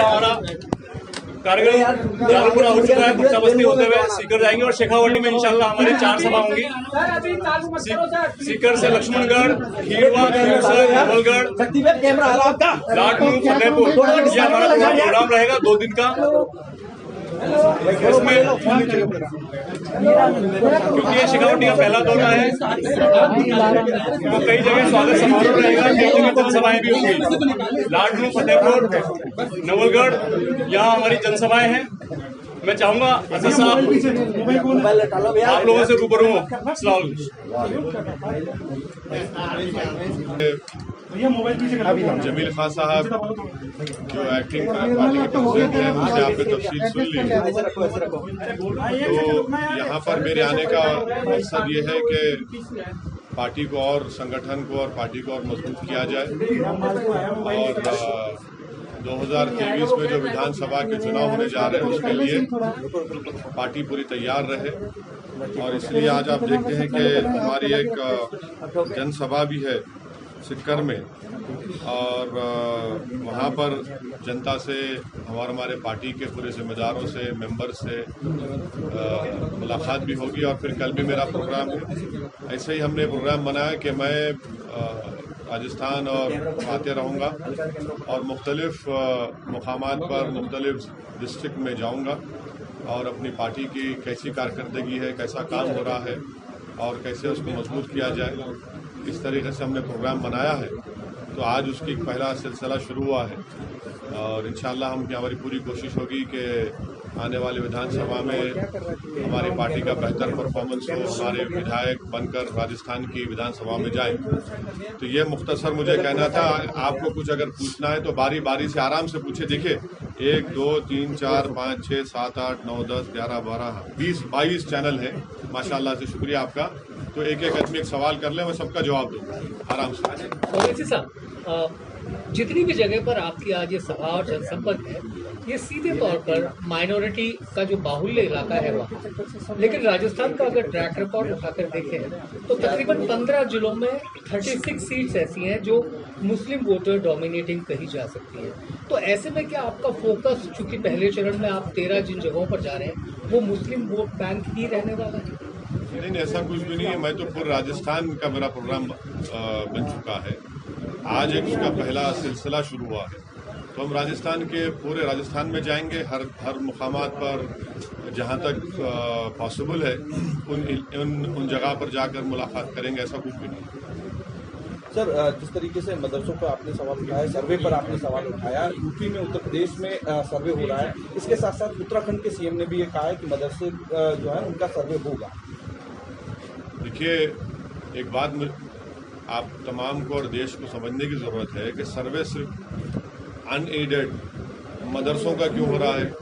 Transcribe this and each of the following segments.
हमारा कार्यक्रम चालू पूरा हो चुका है। भुट्टा बस्ती होते हुए सीकर जाएंगे और शेखावाटी में इंशाल्लाह हमारी 4 सभा होंगी। सीकर से लक्ष्मणगढ़, खीरवा, नवलगढ़, लाडनू, फतेहपुर, ये हमारा प्रोग्राम रहेगा 2 दिन का। इसमें क्योंकि ये शेखावाटी का पहला दौरा है तो कई जगह स्वागत समारोह रहेगा, कई जगह जनसभाएं भी होंगी। लाडनू, फतेहपुर, नवलगढ़, यहाँ हमारी जनसभाएं हैं। मैं चाहूंगा असद साहब आप लोगों से रूबरू हो। जमील खान साहब जो एक्टिंग पार्टी के प्रेसिडेंट हैं उनसे आपने तफसील सुन ली। तो यहाँ पर मेरे आने का मकसद ये है कि पार्टी को और संगठन को और पार्टी को और मजबूत किया जाए और 2023 में जो विधानसभा के चुनाव होने जा रहे हैं उसके लिए पार्टी पूरी तैयार रहे। और इसलिए आज आप देखते हैं कि हमारी एक जनसभा भी है सीकर में और वहाँ पर जनता से हमारे पार्टी के पूरे जिम्मेदारों से मेंबर से मुलाकात भी होगी और फिर कल भी मेरा प्रोग्राम है। ऐसे ही हमने प्रोग्राम बनाया कि मैं राजस्थान और आते रहूँगा और मुख्तलिफ मुकामात पर मुख्तलिफ डिस्ट्रिक्ट में जाऊँगा और अपनी पार्टी की कैसी कारकर्दगी है, कैसा काम हो रहा है और कैसे उसको मजबूत किया जाए, इस तरीके से हमने प्रोग्राम बनाया है। तो आज उसकी पहला सिलसिला शुरू हुआ है और इंशाअल्लाह हमारी पूरी कोशिश होगी कि आने वाले विधानसभा में हमारी पार्टी का बेहतर परफॉर्मेंस हो, हमारे विधायक बनकर राजस्थान की विधानसभा में जाए। तो ये मुख्तसर मुझे कहना था। आपको कुछ अगर पूछना है तो बारी बारी से आराम से पूछे। देखिए 1 2 3 4 5 6 7 8 9 10 11 12 20 22 चैनल है माशाल्लाह से। शुक्रिया आपका। तो एक एक आदमी एक सवाल कर ले, मैं सबका जवाब दूंगा आराम से। ओवैसी साहब, जितनी भी जगह पर आपकी आज ये सभा और जनसंपर्क है, ये सीधे तौर पर माइनॉरिटी का जो बाहुल्य इलाका है वहाँ, लेकिन राजस्थान का अगर ट्रैक रिकॉर्ड उठाकर देखें तो तकरीबन 15 जिलों में 36 सीट्स ऐसी हैं जो मुस्लिम वोटर डोमिनेटिंग कही जा सकती है। तो ऐसे में क्या आपका फोकस, चूंकि पहले चरण में आप 13 जिन जगहों पर जा रहे हैं वो मुस्लिम वोट बैंक ही रहने वाला है? नहीं, ऐसा कुछ भी नहीं है। मैं तो पूरे राजस्थान का मेरा प्रोग्राम बन चुका है। आज एक उसका पहला सिलसिला शुरू हुआ है तो हम राजस्थान के पूरे राजस्थान में जाएंगे। हर मुकामात पर जहां तक पॉसिबल है उन जगह पर जाकर मुलाकात करेंगे। ऐसा कुछ भी नहीं। सर, जिस तरीके से मदरसों पर आपने सवाल उठाया, सर्वे पर आपने सवाल उठाया, यूपी में उत्तर प्रदेश में सर्वे हो रहा है, इसके साथ साथ उत्तराखंड के सीएम ने भी ये कहा है कि मदरसे जो है उनका सर्वे होगा। देखिए, एक बात आप तमाम को और देश को समझने की जरूरत है कि सर्वे सिर्फ अनएडेड मदरसों का क्यों हो रहा है,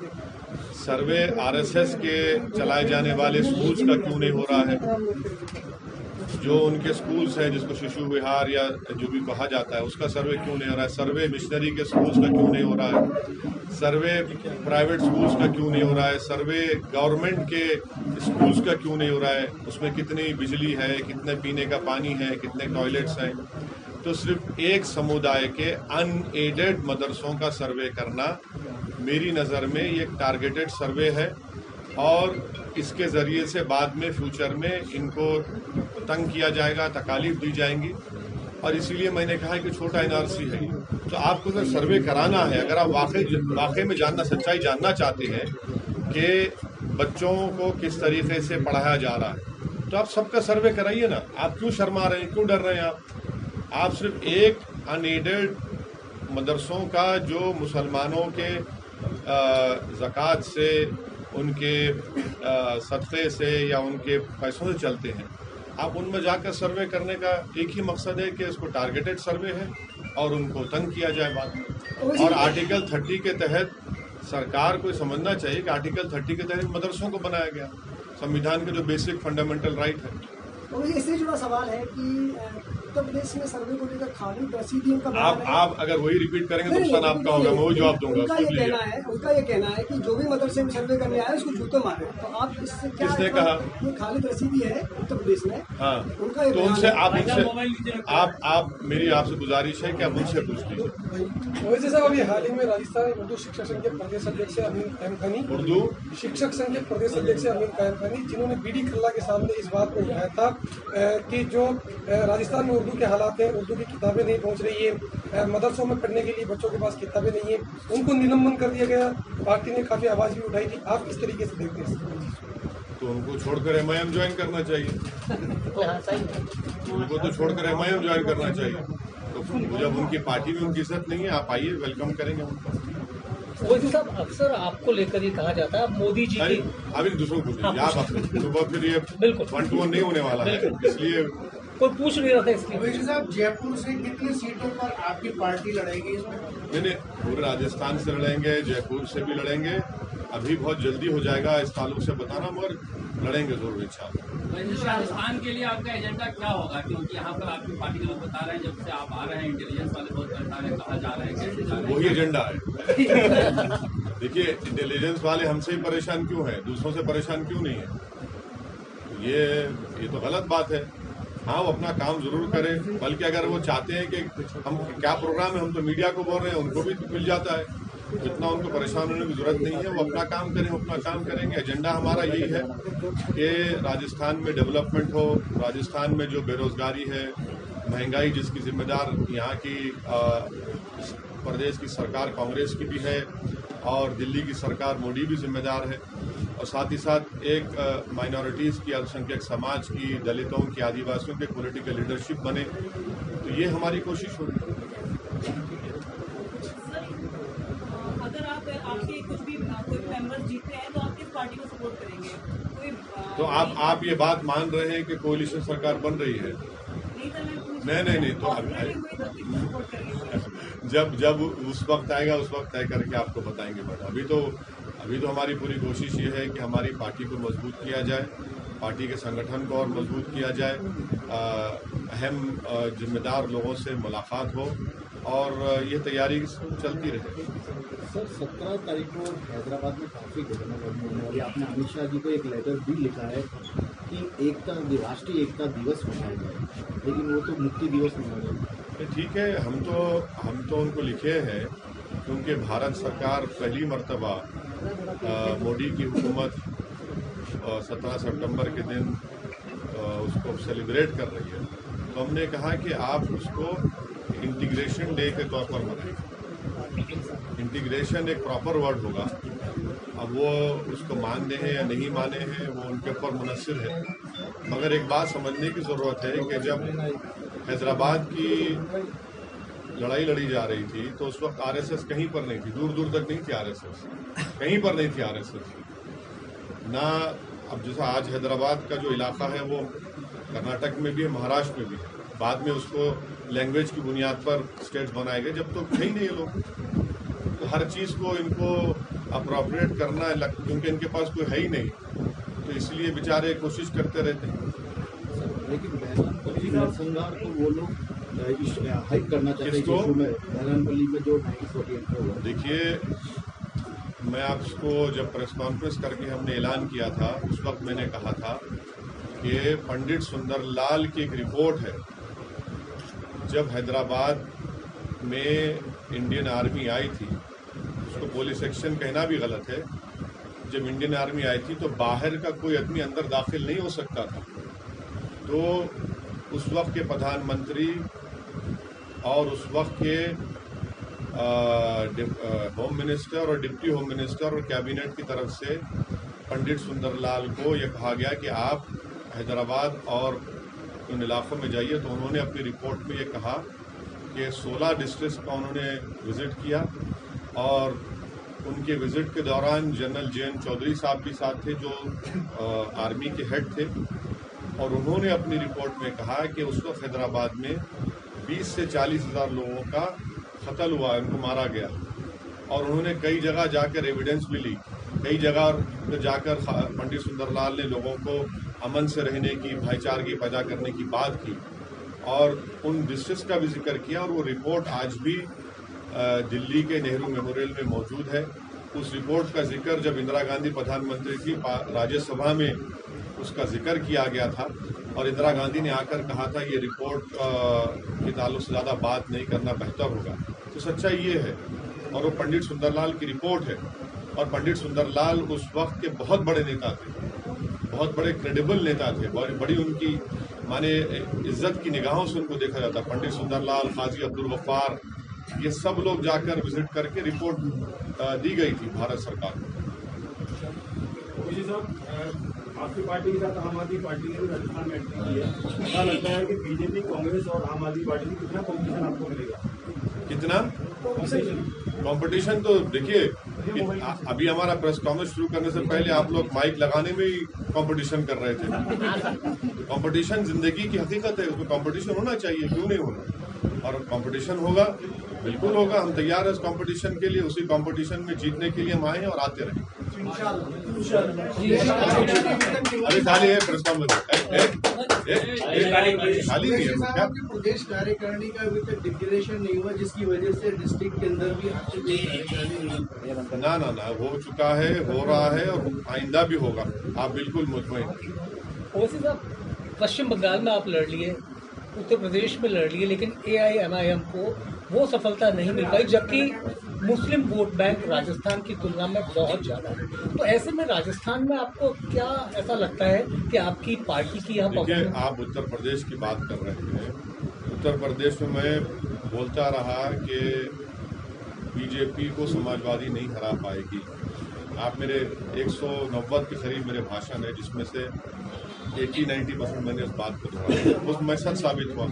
सर्वे आरएसएस के चलाए जाने वाले स्कूल्स का क्यों नहीं हो रहा है, जो उनके स्कूल्स हैं जिसको शिशु विहार या जो भी कहा जाता है उसका सर्वे क्यों नहीं हो रहा है, सर्वे मिशनरी के स्कूल्स का क्यों नहीं हो रहा है, सर्वे प्राइवेट स्कूल्स का क्यों नहीं हो रहा है, सर्वे गवर्नमेंट के स्कूल्स का क्यों नहीं हो रहा है, उसमें कितनी बिजली है, कितने पीने का पानी है, कितने टॉयलेट्स हैं। तो सिर्फ एक समुदाय के अनएडेड मदरसों का सर्वे करना मेरी नज़र में ये एक टारगेटेड सर्वे है और इसके ज़रिए से बाद में फ्यूचर में इनको तंग किया जाएगा, तकालीफ दी जाएंगी। और इसीलिए मैंने कहा कि छोटा एनआरसी है तो आपको अगर सर्वे कराना है, अगर आप वाकई में सच्चाई जानना चाहते हैं कि बच्चों को किस तरीके से पढ़ाया जा रहा है तो आप सबका सर्वे कराइए ना। आप क्यों शर्मा रहे हैं, क्यों डर रहे हैं आप सिर्फ एक अनएडेड मदरसों का जो मुसलमानों के ज़कात से, उनके सदक़े से या उनके पैसों से चलते हैं, आप उनमें जाकर सर्वे करने का एक ही मकसद है कि इसको टारगेटेड सर्वे है और उनको तंग किया जाए बाद में। और आर्टिकल 30 के तहत सरकार को समझना चाहिए कि आर्टिकल 30 के तहत मदरसों को बनाया गया, संविधान के जो बेसिक फंडामेंटल राइट है। तो इससे जुड़ा सवाल है कि उत्तर प्रदेश में सर्वे को लेकर खालिद रशीदी का बयान है। आप अगर वही रिपीट करेंगे तो नुकसान आपका होगा, मैं वही जवाब दूंगा। उनका ये कहना है कि जो भी मदरसे में सर्वे करने आए उसको जूते मारे। तो आप इससे क्या, किसने कहा? ये खालिद रशीदी है उत्तर प्रदेश में। हाँ, उनका ये तो बयान उनसे है। आप मेरी आपसे गुजारिश है कि आप उनसे पूछ लीजिए। वैसे साहब, अभी हाल ही में राजस्थान उर्दू शिक्षक संघ के प्रदेश अध्यक्ष अमीर कायम खानी, उर्दू शिक्षक संघ के प्रदेश अध्यक्ष अमीर कायम खानी, जिन्होंने बीडी खल्ला के सामने इस बात को उठाया था कि जो राजस्थान में उर्दू के हालात हैं, उर्दू की किताबें नहीं पहुंच रही है, मदरसों में पढ़ने के लिए बच्चों के पास किताबें नहीं है, उनको निलंबन कर दिया गया। पार्टी ने काफी आवाज भी उठाई थी। आप किस तरीके से देखते हैं? तो उनको छोड़कर एमआईएम ज्वाइन करना चाहिए, उनको तो छोड़कर एमआईएम ज्वाइन करना चाहिए। तो जब उनकी पार्टी में उनकी इज्जत नहीं है, आप आइए, वेलकम करेंगे उनको। वैसे साहब अक्सर आपको लेकर ये कहा जाता है मोदी जी की, अभी दूसरों को पूछिए, आप सुबह फिर ये बिल्कुल 1-to-1 नहीं होने वाला है, इसलिए कोई पूछ नहीं रहा था इसलिए। अवैध साहब, जयपुर से कितनी सीटों पर आपकी पार्टी लड़ेगी इसमें? नहीं, पूरे राजस्थान से लड़ेंगे, जयपुर से भी लड़ेंगे, अभी बहुत जल्दी हो जाएगा इस ताल्लुक से बताना, मगर लड़ेंगे जरूर इंशाल्लाह। राजस्थान के लिए आपका एजेंडा क्या होगा? क्योंकि यहाँ पर आपकी पार्टी के लोग बता रहे हैं, जब से आप आ रहे हैं इंटेलिजेंस वाले बहुत बता रहे हैं, कहा जा रहा है, कैसे जा रहे हैं? वही एजेंडा है। देखिए, इंटेलिजेंस वाले हमसे ही परेशान क्यों है, दूसरों से परेशान क्यों नहीं है? ये तो गलत बात है। हाँ, वो अपना काम जरूर करें, बल्कि अगर वो चाहते हैं कि हम क्या प्रोग्राम है, हम तो मीडिया को बोल रहे हैं, उनको भी मिल जाता है। इतना उनको परेशान होने की जरूरत नहीं है, वो अपना काम करें, अपना काम करेंगे। एजेंडा हमारा यही है कि राजस्थान में डेवलपमेंट हो, राजस्थान में जो बेरोजगारी है, महंगाई जिसकी जिम्मेदार यहाँ की प्रदेश की सरकार कांग्रेस की भी है और दिल्ली की सरकार मोदी भी जिम्मेदार है, और साथ ही साथ एक माइनॉरिटीज़ की, अल्पसंख्यक समाज की, दलितों की, आदिवासियों के पॉलिटिकल लीडरशिप बने, तो ये हमारी कोशिश होगी। अगर आपके कुछ भी कोई मेंबर्स जीतते हैं तो आप किस पार्टी को सपोर्ट करेंगे? कोई तो आप ये बात मान रहे हैं कि कोalition सरकार बन रही है? नहीं, तो जब उस वक्त आएगा, उस वक्त तय करके आपको बताएंगे। बट अभी तो हमारी पूरी कोशिश ये है कि हमारी पार्टी को मजबूत किया जाए, पार्टी के संगठन को और मजबूत किया जाए, अहम जिम्मेदार लोगों से मुलाकात हो और ये तैयारी चलती रहे। सर, 17 तारीख को हैदराबाद में काफ़ी घटना होने वाली। आपने अमित शाह जी को एक लेटर भी लिखा है कि राष्ट्रीय एकता दिवस मनाया जाए, लेकिन वो तो मुक्ति दिवस मनाया जाए। ठीक है, हम तो उनको लिखे हैं क्योंकि भारत सरकार पहली मर्तबा मोदी की हुकूमत 17 सितंबर के दिन उसको सेलिब्रेट कर रही है, तो हमने कहा कि आप उसको इंटीग्रेशन डे के तौर पर मनाएं। इंटीग्रेशन एक प्रॉपर वर्ड होगा, अब वो उसको मानते हैं या नहीं माने हैं वो उनके ऊपर मुनस्सिर है, मगर एक बात समझने की ज़रूरत है कि जब हैदराबाद की लड़ाई लड़ी जा रही थी तो उस वक्त आरएसएस कहीं पर नहीं थी, दूर दूर तक नहीं थी आरएसएस, कहीं पर नहीं थी आरएसएस ना। अब जैसा आज हैदराबाद का जो इलाका है वो कर्नाटक में भी है, महाराष्ट्र में भी है, बाद में उसको लैंग्वेज की बुनियाद पर स्टेट्स बनाए गए, जब तो थे ही नहीं ये लोग। तो हर चीज़ को इनको अप्रोप्रिएट करना है क्योंकि इनके पास कोई है ही नहीं, तो इसलिए बेचारे कोशिश करते रहते हैं। लेकिन नरसंहार को वो लोग हाइक करना चाहते हैं बहरानपल्ली में जो 1948 में हुआ। देखिए, मैं आपको जब प्रेस कॉन्फ्रेंस करके हमने ऐलान किया था, उस वक्त मैंने कहा था कि पंडित सुंदरलाल की एक रिपोर्ट है, जब हैदराबाद में इंडियन आर्मी आई थी, उसको पुलिस एक्शन कहना भी गलत है, जब इंडियन आर्मी आई थी तो बाहर का कोई आदमी अंदर दाखिल नहीं हो सकता था। तो उस वक्त के प्रधानमंत्री और उस वक्त के होम मिनिस्टर और डिप्टी होम मिनिस्टर और कैबिनेट की तरफ से पंडित सुंदरलाल को यह कहा गया कि आप हैदराबाद और उन इलाकों में जाइए। तो उन्होंने अपनी रिपोर्ट में ये कहा कि 16 डिस्ट्रिक्ट्स का उन्होंने विज़िट किया और उनके विज़िट के दौरान जनरल जे.एन. चौधरी साहब भी साथ थे जो आर्मी के हेड थे, और उन्होंने अपनी रिपोर्ट में कहा कि उस वक्त हैदराबाद में 20 से 40 हज़ार लोगों का कत्ल हुआ, उनको मारा गया। और उन्होंने कई जगह जाकर एविडेंस भी ली, कई जगह जाकर पंडित सुंदरलाल ने लोगों को अमन से रहने की, भाईचारगी पैदा करने की बात की, और उन डिस्ट्रिक्ट्स का भी जिक्र किया, और वो रिपोर्ट आज भी दिल्ली के नेहरू मेमोरियल में मौजूद है। उस रिपोर्ट का जिक्र जब इंदिरा गांधी प्रधानमंत्री थी, राज्यसभा में उसका जिक्र किया गया था, और इंदिरा गांधी ने आकर कहा था ये रिपोर्ट के ताल्लुक से ज़्यादा बात नहीं करना बेहतर होगा। तो सच्चाई ये है, और वो पंडित सुंदरलाल की रिपोर्ट है, और पंडित सुंदरलाल उस वक्त के बहुत बड़े नेता थे, बहुत बड़े क्रेडिबल नेता थे, बड़ी उनकी माने इज्जत की निगाहों से उनको देखा जाता। पंडित सुंदरलाल, काजी अब्दुल गफ्फार, ये सब लोग जाकर विजिट करके रिपोर्ट दी गई थी भारत सरकार को। आपकी पार्टी के साथ आम आदमी पार्टी ने भी राजस्थान में एंट्री की है। क्या लगता है कि बीजेपी, कांग्रेस और आम आदमी पार्टी में कितना कॉम्पिटिशन आपको मिलेगा? कितना कंपटीशन? तो देखिए, अभी हमारा प्रेस कॉन्फ्रेंस शुरू करने से पहले आप लोग माइक लगाने में ही कंपटीशन कर रहे थे। कंपटीशन जिंदगी की हकीकत है, उसमें कंपटीशन होना चाहिए, क्यों नहीं होना? और कंपटीशन होगा, बिल्कुल होगा। हम तैयार हैं इस कंपटीशन के लिए, उसी कंपटीशन में जीतने के लिए हम आए हैं और आते रहें। अभी खाली है प्रेस कॉन्फ्रेंस, खाली नहीं है क्या? प्रदेश कार्यकारिणी का अभी तक डिक्लेरेशन नहीं हुआ, जिसकी वजह से डिस्ट्रिक्ट के अंदर भी आपके ना हो चुका है, हो रहा है, और आइंदा भी होगा। आप बिल्कुल मुतमईन। ओवैसी साहब, पश्चिम बंगाल में आप लड़ लिए, उत्तर प्रदेश में लड़ लिए, लेकिन AIMIM को वो सफलता नहीं मिल पाई, जबकि मुस्लिम वोट बैंक राजस्थान की तुलना में बहुत ज़्यादा है। तो ऐसे में राजस्थान में आपको क्या ऐसा लगता है कि आपकी पार्टी की यहाँ? देखिए, आप उत्तर प्रदेश की बात कर रहे हैं। उत्तर प्रदेश में मैं बोलता रहा कि बीजेपी को समाजवादी नहीं हरा पाएगी। आप मेरे 190 के करीब मेरे भाषण है, जिसमें से 80-90% मैंने इस बात को दोहराया, उसमें सच साबित हुआ।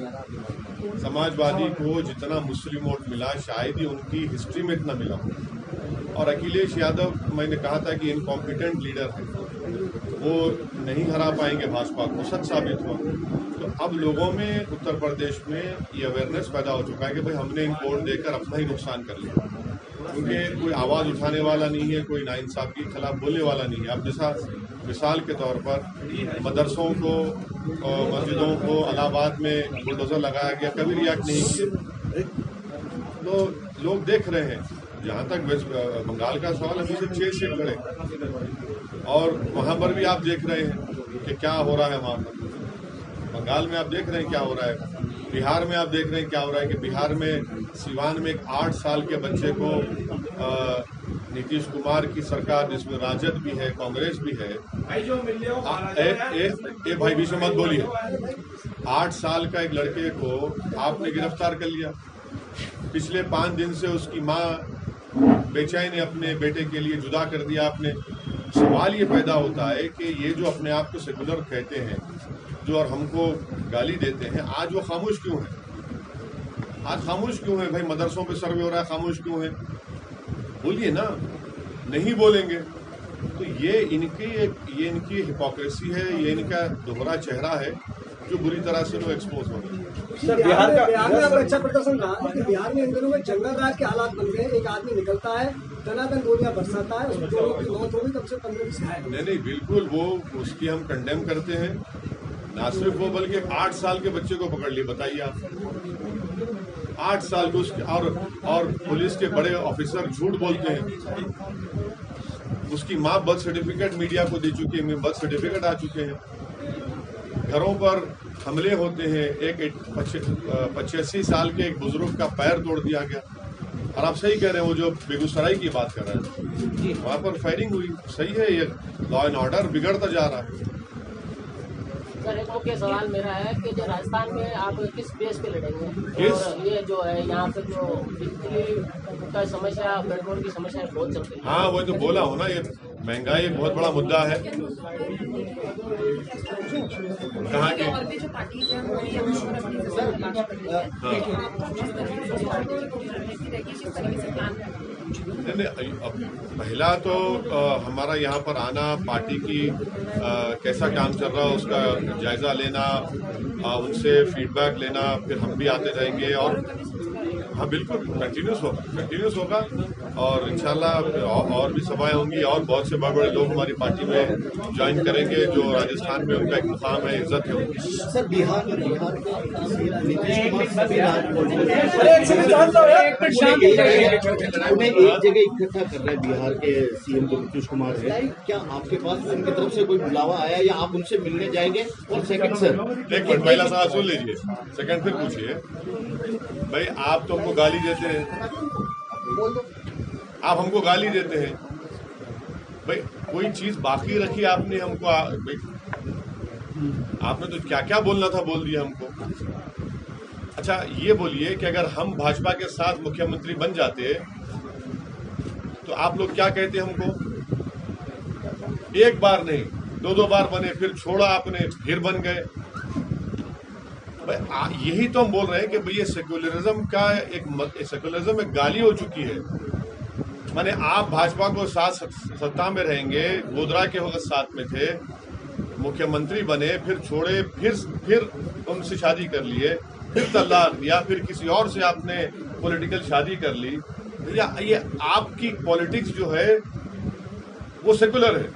समाजवादी को जितना मुस्लिम वोट मिला, शायद ही उनकी हिस्ट्री में इतना मिला। और अखिलेश यादव, मैंने कहा था कि इनकॉम्पिटेंट लीडर है, वो नहीं हरा पाएंगे भाजपा को, सच साबित हुआ। तो अब लोगों में उत्तर प्रदेश में ये अवेयरनेस पैदा हो चुका है कि भाई हमने इन वोट देकर अपना ही नुकसान कर लिया, क्योंकि कोई आवाज़ उठाने वाला नहीं है, कोई नाइंसाफी के खिलाफ बोलने वाला नहीं है। अब जैसा मिसाल के तौर पर मदरसों को, मस्जिदों को इलाहाबाद में बुलडोजर लगाया गया, कभी रिएक्ट नहीं किए। तो लोग देख रहे हैं। जहाँ तक वेस्ट बंगाल का सवाल, अभी से 6 सीट लड़े, और वहाँ पर भी आप देख रहे हैं कि क्या हो रहा है। वहाँ पर बंगाल में आप देख रहे हैं क्या हो रहा है, बिहार में आप देख रहे हैं क्या हो रहा है कि बिहार में सिवान में एक 8 साल के बच्चे को नीतीश कुमार की सरकार, जिसमें राजद भी है, कांग्रेस भी है, भाई बीच में मत बोलिए, 8 साल का एक लड़के को आपने गिरफ्तार कर लिया। पिछले 5 दिन से उसकी माँ बेचैन है, अपने बेटे के लिए जुदा कर दिया आपने। सवाल ये पैदा होता है कि ये जो अपने आप को सेकुलर कहते हैं, जो और हमको गाली देते हैं, आज वो खामोश क्यों है? आज खामोश क्यों है? भाई मदरसों पे सर्वे हो रहा है, खामोश क्यों है? बोलिए ना। नहीं बोलेंगे तो ये इनकी हिपोक्रेसी है, ये इनका दोहरा चेहरा है, जो बुरी तरह से लोग एक्सपोज हो रहे हैं। बिहार में अब अच्छा प्रदर्शन रहा, लेकिन बिहार में इन दिनों में जंगल राज के हालात बन गए। एक आदमी निकलता है, दनादन गोलियां बरसाता है, उसमें 2 लोगों की मौत हो गई, कम से 15-20 घायल। नहीं, बिल्कुल वो उसकी हम कंडेम करते हैं। ना सिर्फ वो, बल्कि 8 साल के बच्चे को पकड़ लिए, बताइए आप। 8 साल को उसके, और पुलिस के बड़े ऑफिसर झूठ बोलते हैं। उसकी माँ बर्थ सर्टिफिकेट मीडिया को दे चुकी है, बर्थ सर्टिफिकेट आ चुके हैं। घरों पर हमले होते हैं। एक 85 साल के एक बुजुर्ग का पैर तोड़ दिया गया। और आप सही कह रहे हैं, वो जो बेगूसराय की बात कर रहे हैं, वहाँ पर फायरिंग हुई। सही है, ये लॉ एंड ऑर्डर बिगड़ता जा रहा है। सर, एक मुख्य सवाल मेरा है कि जो राजस्थान में आप किस बेस पे लड़ेंगे? और ये जो है यहाँ पे जो बिजली का समस्या, पेट्रोल की समस्या बहुत चल रही है। हाँ, वो तो बोला हो ना, ये महंगाई बहुत बड़ा मुद्दा है। कहाँ के? नहीं, पहला तो हमारा यहाँ पर आना, पार्टी की कैसा काम चल रहा है उसका जायजा लेना, उनसे फीडबैक लेना, फिर हम भी आते रहेंगे। और हाँ बिल्कुल कंटिन्यूस होगा और इंशाल्लाह और भी सभाएं होंगी और बहुत से बड़े बड़े लोग हमारी पार्टी में ज्वाइन करेंगे जो राजस्थान में उनका एक मुकाम है, इज्जत है उनकी। सर बिहार के नीतीश कुमार उन्हें एक जगह इकट्ठा कर रहे हैं, बिहार के सीएम जो नीतीश कुमार है, क्या आपके पास उनकी तरफ से कोई बुलावा आया या आप उनसे मिलने जाएंगे? और सेकंड सर, एक मिनट पहला सवाल सुन लीजिए, सेकंड फिर पूछिए। भाई आप तो हमको गाली देते हैं, आप हमको गाली देते हैं, भाई कोई चीज बाकी रखी आपने हमको, भाई आपने तो क्या क्या बोलना था बोल दिया हमको। अच्छा ये बोलिए कि अगर हम भाजपा के साथ मुख्यमंत्री बन जाते तो आप लोग क्या कहते हमको? एक बार नहीं, दो बार बने, फिर छोड़ा आपने, फिर बन गए। यही तो हम बोल रहे हैं कि भैया सेक्युलरिज्म का सेक्युलरिज्म एक गाली हो चुकी है। माने आप भाजपा को साथ सत्ता में रहेंगे, गोधरा के वक्त साथ में थे, मुख्यमंत्री बने, फिर छोड़े, फिर उनसे शादी कर लिए, फिर तलाक दिया, फिर किसी और से आपने पॉलिटिकल शादी कर ली। ये आपकी पॉलिटिक्स जो है वो सेकुलर है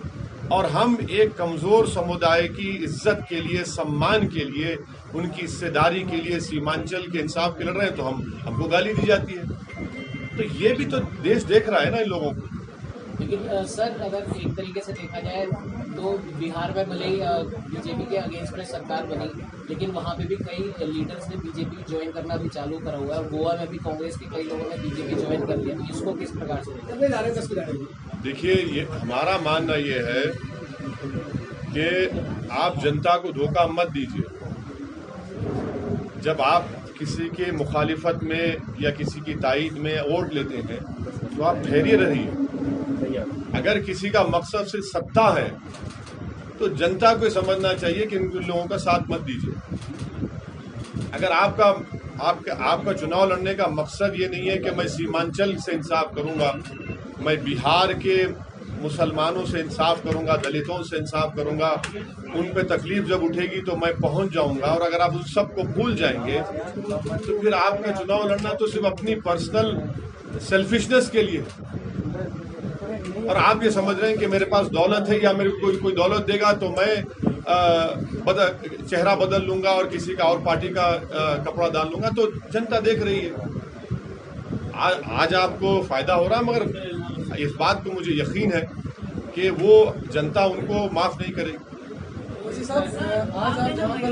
और हम एक कमजोर समुदाय की इज्जत के लिए, सम्मान के लिए, उनकी हिस्सेदारी के लिए, सीमांचल के इंसाफ के लड़ रहे हैं, तो हमको गाली दी जाती है। तो ये भी तो देश देख रहा है ना इन लोगों को। लेकिन सर अगर एक तरीके से देखा जाए तो बिहार में भले ही बीजेपी के अगेंस्ट में सरकार बनी, लेकिन वहाँ पे भी कई लीडर्स ने बीजेपी ज्वाइन करना भी चालू करा हुआ है। गोवा में भी कांग्रेस के कई लोगों ने बीजेपी ज्वाइन कर लिया, तो इसको किस प्रकार से? देखिए ये हमारा मानना ये है कि आप जनता को धोखा मत दीजिए। जब आप किसी के मुखालिफत में या किसी की तायद में वोट लेते हैं तो आप ठहरिए रहिए। अगर किसी का मकसद सिर्फ सत्ता है तो जनता को समझना चाहिए कि इन लोगों का साथ मत दीजिए। अगर आपका चुनाव लड़ने का मकसद ये नहीं है कि मैं सीमांचल से इंसाफ करूंगा, मैं बिहार के मुसलमानों से इंसाफ करूंगा, दलितों से इंसाफ करूंगा, उन पे तकलीफ जब उठेगी तो मैं पहुंच जाऊंगा, और अगर आप उस सबको भूल जाएंगे तो फिर आपका चुनाव लड़ना तो सिर्फ अपनी पर्सनल सेल्फिशनेस के लिए। और आप ये समझ रहे हैं कि मेरे पास दौलत है या मेरे कोई दौलत देगा तो मैं चेहरा बदल लूंगा और किसी का और पार्टी का कपड़ा डाल लूंगा। तो जनता देख रही है। आज आपको फायदा हो रहा है, मगर इस बात को मुझे यकीन है कि वो जनता उनको माफ नहीं करेगी। साहब आज आप जहाँ पर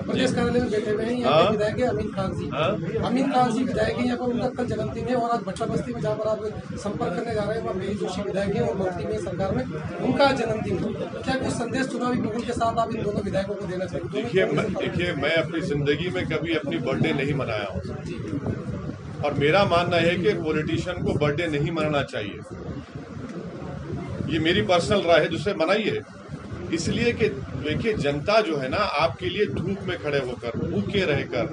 प्रदेश कार्यालय में बैठे हुए हैं, यहाँ पे विधायक है अमीन खान जी विधायक है, यहाँ पर उनका कल जन्मदिन है। और आज भट्टा बस्ती में जहाँ पर आप संपर्क करने जा रहे हैं वहाँ मेरी जोशी विधायक है और मंत्री में सरकार में उनका जन्मदिन है। क्या कुछ संदेश चुनावी बिगुल के साथ आप इन दोनों विधायकों को देना चाहिए? देखिए मैं अपनी जिंदगी में कभी अपनी बर्थडे नहीं मनाया हूँ और मेरा मानना है कि पॉलिटिशियन को बर्थडे नहीं मनाना चाहिए। ये मेरी पर्सनल राय है, जिससे मनाइए। इसलिए कि देखिए जनता जो है ना आपके लिए धूप में खड़े होकर, भूखे रहकर,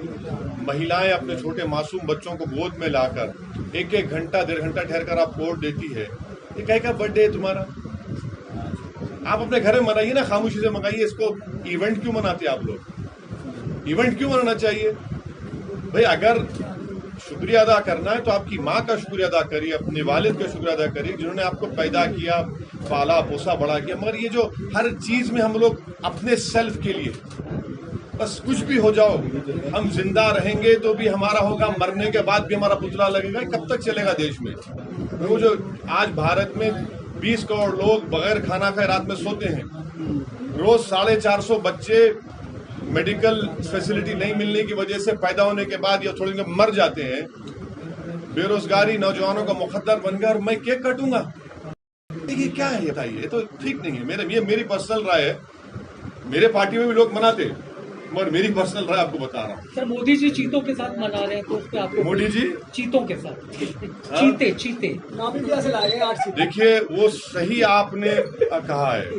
महिलाएं अपने छोटे मासूम बच्चों को गोद में लाकर 1-1 घंटा 1.5 घंटा ठहरकर आप वोट देती है। ये क्या का बर्थडे है तुम्हारा? आप अपने घर में मनाइए ना, खामोशी से मनाइए। इसको इवेंट क्यों मनाते आप लोग? इवेंट क्यों मनाना चाहिए भाई? अगर शुक्रिया अदा करना है तो आपकी माँ का शुक्रिया अदा करिए, अपने वालिद का शुक्रिया अदा करिए जिन्होंने आपको पैदा किया, पाला पोसा बड़ा किया। मगर ये जो हर चीज में हम लोग अपने सेल्फ के लिए, बस कुछ भी हो जाओ, हम जिंदा रहेंगे तो भी हमारा होगा, मरने के बाद भी हमारा पुतला लगेगा, कब तक चलेगा देश में? वो जो आज भारत में 20 करोड़ लोग बगैर खाना खाए रात में सोते हैं, रोज 450 बच्चे मेडिकल फैसिलिटी नहीं मिलने की वजह से पैदा होने के बाद या थोड़ी देर मर जाते हैं, बेरोजगारी नौजवानों का मुकद्दर बन गया और मैं केक काटूंगा। देखिए क्या है ये बताइए, ये तो ठीक नहीं है। ये मेरी पर्सनल राय है। मेरे पार्टी में भी लोग मनाते, मगर मेरी पर्सनल राय आपको बता रहा हूँ। सर मोदी जी चीतों के साथ मना रहे हैं तो उस पर आपको? मोदी जी चीतों के साथ चीते देखिए वो सही आपने कहा है।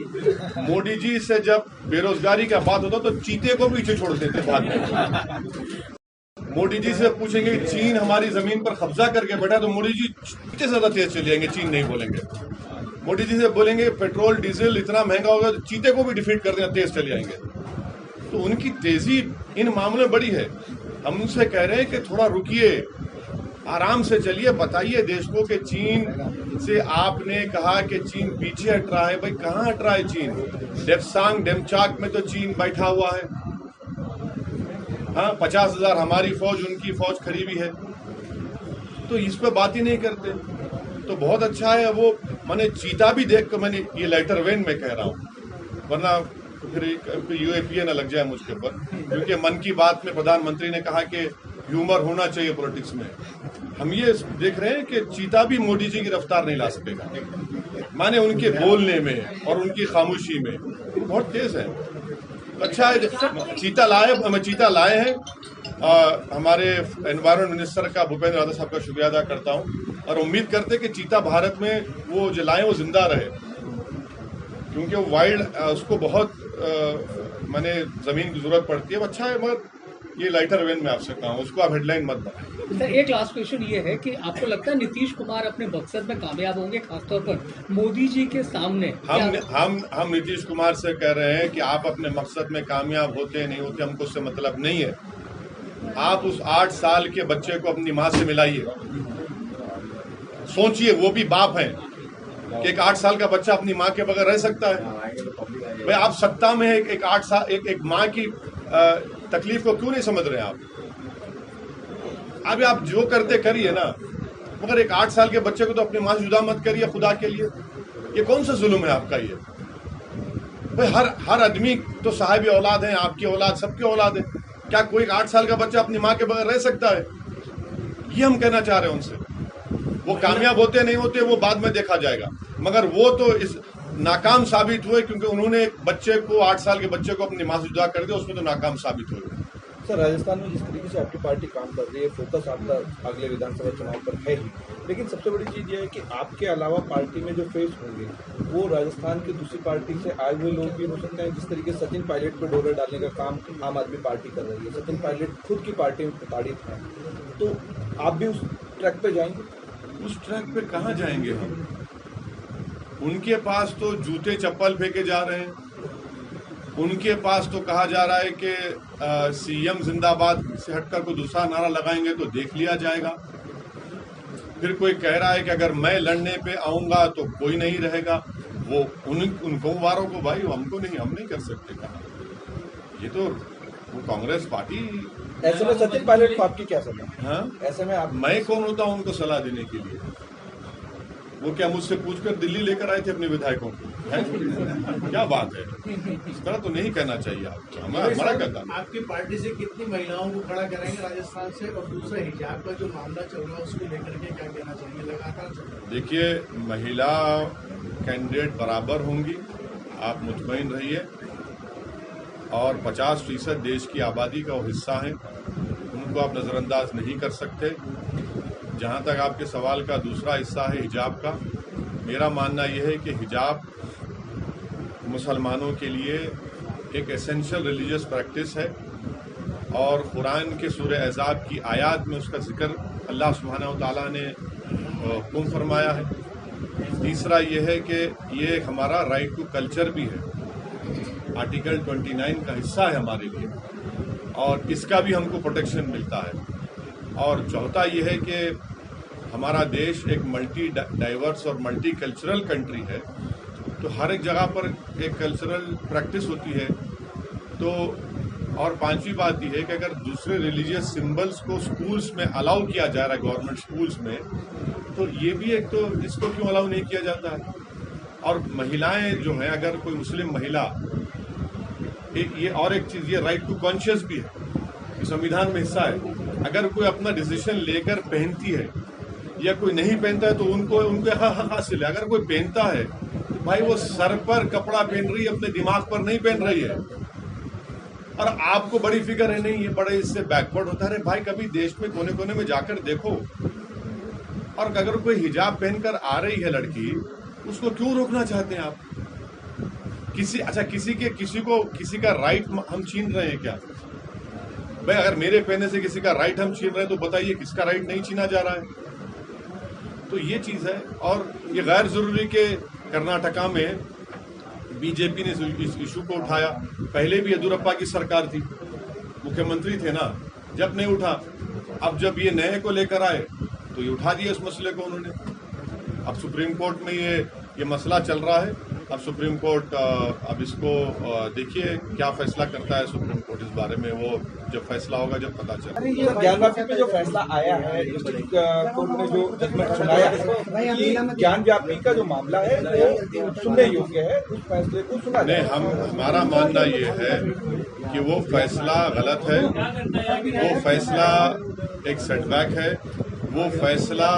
मोदी जी से जब बेरोजगारी का बात होता तो चीते को पीछे छोड़ देते बाद में। मोदी जी से पूछेंगे कि चीन हमारी जमीन पर कब्जा करके बैठा तो मोदी जी कितने ज्यादा तेज चले जाएंगे, चीन नहीं बोलेंगे। मोदी जी से बोलेंगे पेट्रोल डीजल इतना महंगा होगा तो चीते को भी डिफीट कर देना, तेज चले जाएंगे। तो उनकी तेजी इन मामलों में बड़ी है। हम उनसे कह रहे हैं कि थोड़ा रुकिए, आराम से चलिए, बताइए देश को कि चीन से आपने कहा कि चीन पीछे हट रहा है। भाई कहाँ हट रहा है चीन? डेप्सांग डेमचाक में तो चीन बैठा हुआ है। हाँ, 50,000 हमारी फौज, उनकी फौज खड़ी हुई है, तो इस पे बात ही नहीं करते। तो बहुत अच्छा है वो, मैंने चीता भी देख कर मैंने ये लेटर वेन में कह रहा हूँ, वरना फिर यूएपीए न लग जाए मुझके ऊपर, क्योंकि मन की बात में प्रधानमंत्री ने कहा कि ह्यूमर होना चाहिए पॉलिटिक्स में। हम ये देख रहे हैं कि चीता भी मोदी जी की रफ्तार नहीं ला सकेगा, माने उनके बोलने में और उनकी खामोशी में बहुत तेज है। अच्छा है चीता लाए हैं। हमारे एनवायरमेंट मिनिस्टर का भूपेंद्र यादव साहब का शुक्रिया अदा करता हूँ और उम्मीद करते हैं कि चीता भारत में वो जो लाए वो जिंदा रहे, क्योंकि वो वाइल्ड उसको बहुत माने जमीन की जरूरत पड़ती है। अच्छा है, मगर ये लाइटर वेन में आपसे कहा, उसको आप हेडलाइन मत बनाएं। सर एक लास्ट क्वेश्चन ये है कि आपको लगता है नीतीश कुमार अपने मकसद में कामयाब होंगे, खासतौर पर मोदी जी के सामने? हम नीतीश कुमार से कह रहे हैं कि आप अपने मकसद में कामयाब होते नहीं होते हमको उससे मतलब नहीं है। आप उस 8 साल के बच्चे को अपनी माँ से मिलाइए, सोचिए, वो भी बाप हैं कि एक 8 साल का बच्चा अपनी माँ के बगैर रह सकता है? भाई आप सत्ता में एक 8 साल एक माँ की तकलीफ को क्यों नहीं समझ रहे आप? अभी आप जो करते करिए ना, मगर एक 8 साल के बच्चे को तो अपनी माँ से जुदा मत करिए खुदा के लिए। ये कौन सा जुल्म है आपका ये? भाई हर आदमी तो साहिब औलाद है, आपकी औलाद, सबकी औलाद है। क्या कोई 8 साल का बच्चा अपनी माँ के बगैर रह सकता है? ये हम कहना चाह रहे हैं उनसे। वो कामयाब होते नहीं होते वो बाद में देखा जाएगा, मगर वो तो इस नाकाम साबित हुए, क्योंकि उन्होंने एक बच्चे को 8 साल के बच्चे को अपनी माँ से जुदा कर दिया, उसमें तो नाकाम साबित हुए। सर राजस्थान में जिस तरीके से आपकी पार्टी काम कर रही है, फोकस आपका अगले विधानसभा चुनाव पर है ही, लेकिन सबसे बड़ी चीज़ ये है कि आपके अलावा पार्टी में जो फेस होंगे वो राजस्थान की दूसरी पार्टी से आए हुए लोग भी हो सकते हैं। जिस तरीके से सचिन पायलट पर डोलर डालने का काम आम आदमी पार्टी कर रही है, सचिन पायलट खुद की पार्टी में प्रताड़ित है, तो आप भी उस ट्रैक पे जाएंगे? उस ट्रैक पे कहाँ जाएंगे हम? उनके पास तो जूते चप्पल फेंके जा रहे हैं, उनके पास तो कहा जा रहा है कि सीएम जिंदाबाद से हटकर कोई दूसरा नारा लगाएंगे तो देख लिया जाएगा। फिर कोई कह रहा है कि अगर मैं लड़ने पे आऊंगा तो कोई नहीं रहेगा। वो उनको वारों को भाई हमको नहीं, हम नहीं कर सकते। कहा ये तो वो कांग्रेस पार्टी। ऐसे में सचिन पायलट को आपकी क्या सलाह? हाँ, ऐसे में आप, मैं कौन होता हूं उनको सलाह देने के लिए? वो क्या मुझसे पूछकर दिल्ली लेकर आए थे अपने विधायकों को? क्या बात है, इस तरह तो नहीं कहना चाहिए आपको। हमारा कहता है आपकी पार्टी से कितनी महिलाओं को खड़ा करेंगे राजस्थान से? और दूसरा हिजाब का जो मामला चल रहा है उसको लेकर के क्या कहना चाहिए? लगातार देखिए, महिला कैंडिडेट बराबर होंगी, आप मुतमईन रहिए। और 50% देश की आबादी का वो हिस्सा है, उनको आप नज़रअंदाज नहीं कर सकते। जहाँ तक आपके सवाल का दूसरा हिस्सा है हिजाब का, मेरा मानना यह है कि हिजाब मुसलमानों के लिए एक एसेंशियल रिलीजियस प्रैक्टिस है और कुरान के सूरह अहज़ाब की आयत में उसका जिक्र अल्लाह सुब्हानहू व तआला ने हुक्म फरमाया है। तीसरा यह है कि ये हमारा राइट टू कल्चर भी है, आर्टिकल 29 का हिस्सा है हमारे लिए, और इसका भी हमको प्रोटेक्शन मिलता है। और चौथा ये है कि हमारा देश एक मल्टी डाइवर्स और मल्टी कल्चरल कंट्री है, तो हर एक जगह पर एक कल्चरल प्रैक्टिस होती है। तो और पांचवी बात यह है कि अगर दूसरे रिलीजियस सिंबल्स को स्कूल्स में अलाउ किया जा रहा है, गवर्नमेंट स्कूल्स में, तो ये भी एक, तो इसको क्यों अलाउ नहीं किया जाता है? और महिलाएं जो हैं, अगर कोई मुस्लिम महिला, ये और एक चीज़, ये राइट टू कॉन्शियस भी है, ये संविधान में हिस्सा है। अगर कोई अपना डिसीजन लेकर पहनती है या कोई नहीं पहनता है तो उनको हक हासिल है। अगर कोई पहनता है तो भाई वो सर पर कपड़ा पहन रही है, अपने दिमाग पर नहीं पहन रही है। और आपको बड़ी फिक्र है नहीं, ये बड़े इससे बैकवर्ड होता है। भाई कभी देश में कोने कोने में जाकर देखो, और अगर कोई हिजाब पहनकर आ रही है लड़की, उसको क्यों रोकना चाहते हैं आप? किसी का राइट हम छीन रहे हैं क्या? भाई अगर मेरे पहने से किसी का राइट हम छीन रहे हैं तो बताइए किसका राइट नहीं छीना जा रहा है? तो ये चीज़ है। और ये गैर जरूरी के कर्नाटका में बीजेपी ने इस इशू को उठाया। पहले भी येदियुरप्पा की सरकार थी, मुख्यमंत्री थे ना, जब नहीं उठा, अब जब ये नए को लेकर आए तो ये उठा दिया इस मसले को उन्होंने। अब सुप्रीम कोर्ट में ये मसला चल रहा है। अब सुप्रीम कोर्ट अब इसको देखिए क्या फैसला करता है सुप्रीम कोर्ट इस बारे में, वो जब फैसला होगा जब पता चलेगा। ज्ञान व्यापी पे जो फैसला आया है, डिस्ट्रिक्ट कोर्ट ने जो जजमेंट सुनाया है कि ज्ञान व्यापी का जो मामला है वो सुनने योग्य है, उस फैसले को सुना नहीं, हमारा मानना ये है कि वो फैसला गलत है, वो फैसला एक सेटबैक है, वो फैसला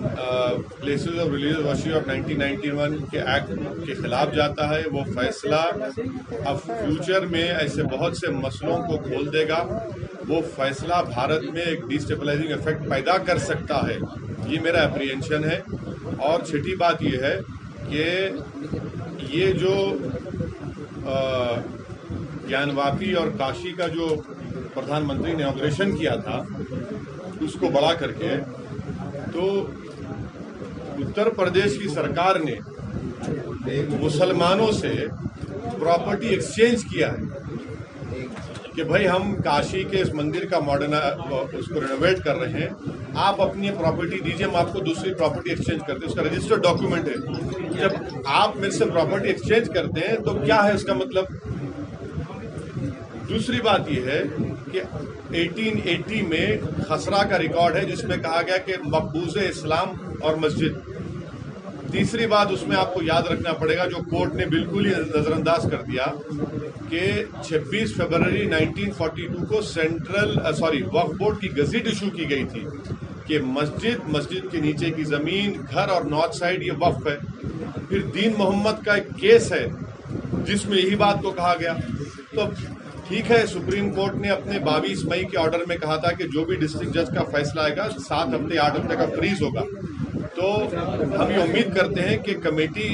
places of religious worship of 1991 के एक्ट के खिलाफ जाता है। वो फैसला अब फ्यूचर में ऐसे बहुत से मसलों को खोल देगा। वो फैसला भारत में एक डिस्टेबलाइजिंग इफेक्ट पैदा कर सकता है, ये मेरा अप्रीहेंशन है। और छठी बात ये है कि ये जो ज्ञानवापी और काशी का जो प्रधानमंत्री ने इनॉग्रेशन किया था उसको बढ़ा करके, तो उत्तर प्रदेश की सरकार ने मुसलमानों से प्रॉपर्टी एक्सचेंज किया है कि भाई हम काशी के इस मंदिर का मॉडर्न उसको रिनोवेट कर रहे हैं, आप अपनी प्रॉपर्टी दीजिए, हम आपको दूसरी प्रॉपर्टी एक्सचेंज करते हैं। उसका रजिस्टर्ड डॉक्यूमेंट है। जब आप मेरे से प्रॉपर्टी एक्सचेंज करते हैं तो क्या है इसका मतलब? दूसरी बात यह है कि 1880 में खसरा का रिकॉर्ड है जिसमें कहा गया कि मकबूज़े इस्लाम और मस्जिद। तीसरी बात उसमें आपको याद रखना पड़ेगा, जो कोर्ट ने बिल्कुल ही नजरअंदाज कर दिया, कि 26 फरवरी 1942 को वक्फ बोर्ड की गज़ट इशू की गई थी कि मस्जिद के नीचे की जमीन, घर और नॉर्थ साइड ये वक्फ है। फिर दीन मोहम्मद का एक केस है जिसमें यही बात को कहा गया। तो ठीक है, सुप्रीम कोर्ट ने अपने 22 मई के ऑर्डर में कहा था कि जो भी डिस्ट्रिक्ट जज का फैसला आएगा 7 हफ्ते 8 हफ्ते का फ्रीज होगा। तो हम ये उम्मीद करते हैं कि कमेटी,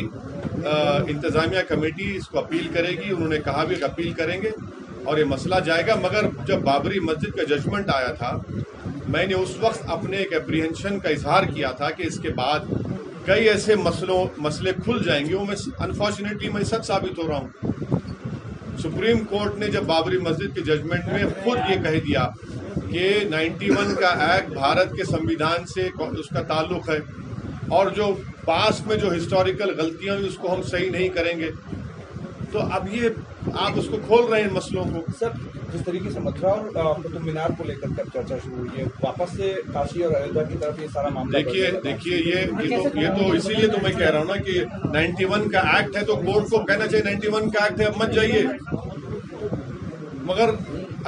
इंतजामिया कमेटी इसको अपील करेगी। उन्होंने कहा भी अपील करेंगे और ये मसला जाएगा। मगर जब बाबरी मस्जिद का जजमेंट आया था, मैंने उस वक्त अपने एक एप्रीहेंशन का इजहार किया था कि इसके बाद कई ऐसे मसले खुल जाएंगे। वो मैं अनफॉर्चुनेटली मैं सच साबित हो रहा हूँ। सुप्रीम कोर्ट ने जब बाबरी मस्जिद के जजमेंट में खुद ये कह दिया कि 91 का एक्ट भारत के संविधान से उसका ताल्लुक है और जो पास में जो हिस्टोरिकल गलतियां हुई उसको हम सही नहीं करेंगे, तो अब ये आप उसको खोल रहे हैं मसलों को। सर, जिस तरीके से मथुरा और कुतुब मीनार को लेकर कर चर्चा शुरू हुई है, वापस से काशी और अयोध्या की तरफ ये सारा मामला देखिए ये तो इसीलिए तो मैं कह रहा हूँ ना कि 91 का एक्ट है तो कोर्ट को कहना चाहिए 91 का एक्ट है, अब मत जाइए। मगर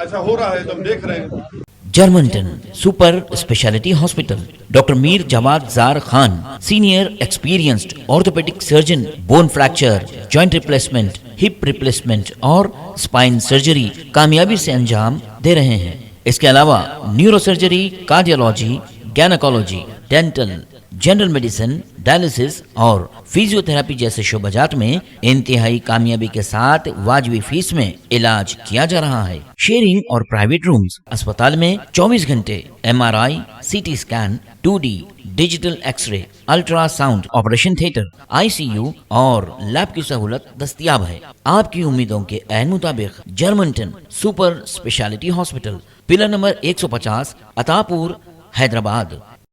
ऐसा हो रहा है तो हम देख रहे हैं। Germanton super speciality hospital, doctor Mir Jawad Zar Khan, senior experienced orthopaedic surgeon, bone fracture, joint replacement, hip replacement और स्पाइन सर्जरी कामयाबी से अंजाम दे रहे हैं। इसके अलावा neuro surgery, cardiology, gynaecology, dental, general medicine, dialysis और फिजियोथेरेपी जैसे शोबाजात में इंतहाई कामयाबी के साथ वाजबी फीस में इलाज किया जा रहा है। शेयरिंग और प्राइवेट रूम्स, अस्पताल में 24 घंटे MRI, CT scan, 2D digital x-ray, ultrasound, operation theatre, ICU और लैब की सहूलत दस्तयाब है। आपकी उम्मीदों के ऐन मुताबिक Germanton super speciality hospital, pillar number 150, Attapur, Hyderabad.